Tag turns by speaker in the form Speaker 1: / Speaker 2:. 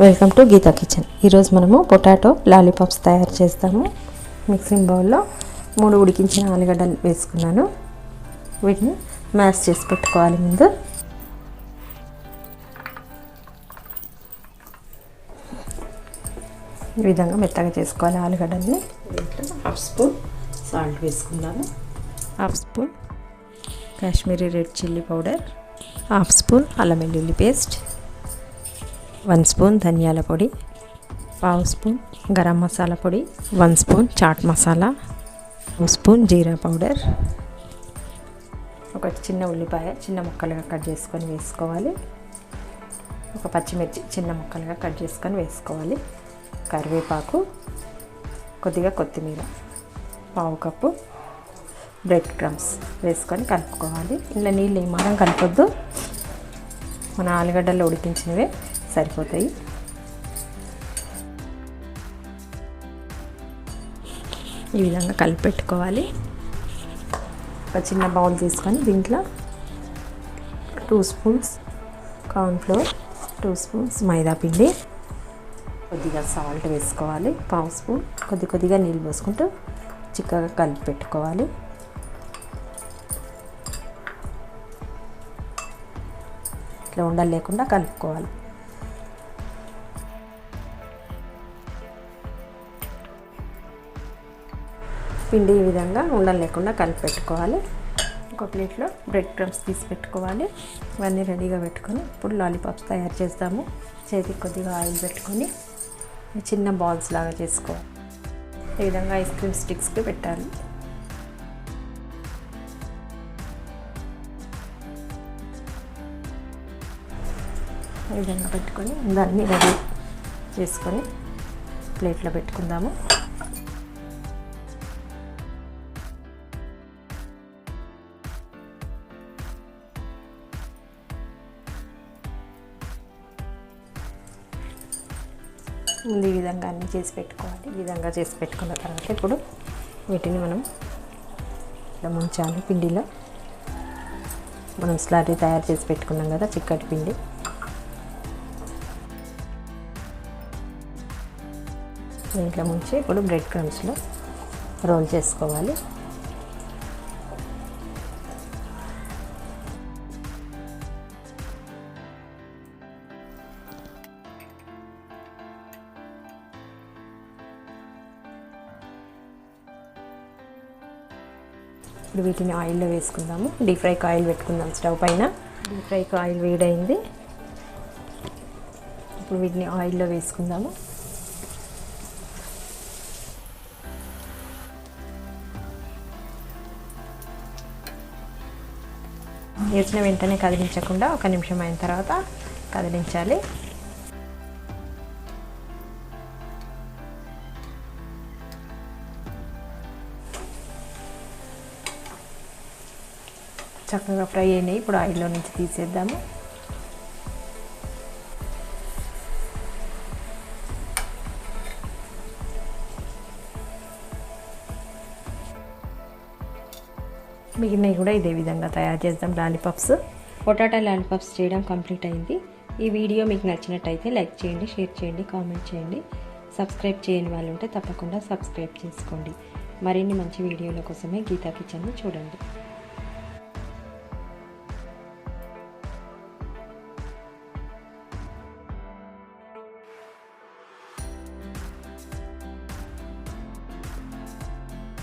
Speaker 1: Welcome to Gita kitchen. ఈరోజు మనము potato lollipops తయారు చేస్తాము. మిక్సింగ్ బౌల్లో 3 ఉడికించిన ఆలుగడ్డలు వేసుకున్నాను. వీటిని మ్యాష్ చేసి పెట్టుకోవాలి. ముందు ఈ విధంగా మెత్తగా చేసుకోవాలి ఆలుగడ్డల్ని. హాఫ్ స్పూన్ సాల్ట్ వేసుకున్నాను, half spoon Kashmiri red chilli powder, half spoon అల్లం వెల్లుల్లి పేస్ట్, 1 స్పూన్ ధనియాల పొడి, పావు స్పూన్ గరం మసాలా పొడి, 1 స్పూన్ చాట్ మసాలా, 2 స్పూన్ జీరా పౌడర్, ఒక చిన్న ఉల్లిపాయ చిన్న ముక్కలుగా కట్ చేసుకొని వేసుకోవాలి, ఒక పచ్చిమిర్చి చిన్న ముక్కలుగా కట్ చేసుకొని వేసుకోవాలి, కరివేపాకు, కొద్దిగా కొత్తిమీర, పావు కప్పు బ్రెడ్ క్రమ్స్ వేసుకొని కలుపుకోవాలి. ఇలా నీళ్ళు ఏమాత్రం కలపొద్దు, మన ఆలుగడ్డల్లో ఉడికించినవే సరిపోతాయి. ఈ విధంగా కలిపి పెట్టుకోవాలి. ఒక చిన్న బౌల్ తీసుకొని దీంట్లో 2 స్పూన్స్ కార్న్ఫ్లోర్, 2 స్పూన్స్ మైదా పిండి, కొద్దిగా సాల్ట్ వేసుకోవాలి, పావు స్పూన్, కొద్దిగా నీళ్ళు పోసుకుంటూ చిక్కగా కలిపి పెట్టుకోవాలి. ఇట్లా ఉండలు లేకుండా కలుపుకోవాలి. పిండి ఈ విధంగా ఉండలు లేకుండా కలిపి పెట్టుకోవాలి. ఒక ప్లేట్లో బ్రెడ్ క్రమ్స్ తీసి పెట్టుకోవాలి. ఇవన్నీ రెడీగా పెట్టుకొని ఇప్పుడు లాలీపాప్స్ తయారు చేస్తాము. చేతికి కొద్దిగా ఆయిల్ పెట్టుకొని చిన్న బాల్స్ లాగా చేసుకోవాలి. ఈ విధంగా ఐస్ క్రీమ్ స్టిక్స్కి పెట్టాలి. ఈ విధంగా పెట్టుకొని దాన్ని రెడీ చేసుకొని ప్లేట్లో పెట్టుకుందాము. ముందు ఈ విధంగా అన్నీ చేసి పెట్టుకోవాలి. ఈ విధంగా చేసి పెట్టుకున్న తర్వాత ఇప్పుడు వీటిని మనం ఇట్లా ముంచాలి. పిండిలో మనం స్లారీ తయారు చేసి పెట్టుకున్నాం కదా, చిక్కటి పిండి, దీంట్లో ముంచి ఇప్పుడు బ్రెడ్ క్రమ్స్లో రోల్ చేసుకోవాలి. ఇప్పుడు వీటిని ఆయిల్లో వేసుకుందాము. డీప్ ఫ్రైకి ఆయిల్ పెట్టుకుందాం స్టవ్ పైన. డీప్ ఫ్రైకి ఆయిల్ వేడైంది. ఇప్పుడు వీటిని ఆయిల్లో వేసుకుందాము. వేసిన వెంటనే కదిలించకుండా 1 నిమిషం అయిన తర్వాత కదిలించాలి. చక్కగా ఫ్రై అయినాయి. ఇప్పుడు ఆయిల్లో నుంచి తీసేద్దాము. మిగిలినవి కూడా ఇదే విధంగా తయారు చేద్దాం లాలీపాప్స్. పొటాటో లాలీపాప్స్ చేయడం కంప్లీట్ అయింది. ఈ వీడియో మీకు నచ్చినట్టయితే లైక్ చేయండి, షేర్ చేయండి, కామెంట్ చేయండి. సబ్స్క్రైబ్ చేయని వాళ్ళు ఉంటే తప్పకుండా సబ్స్క్రైబ్ చేసుకోండి. మరిన్ని మంచి వీడియోల కోసమే గీతా కిచెన్ని చూడండి.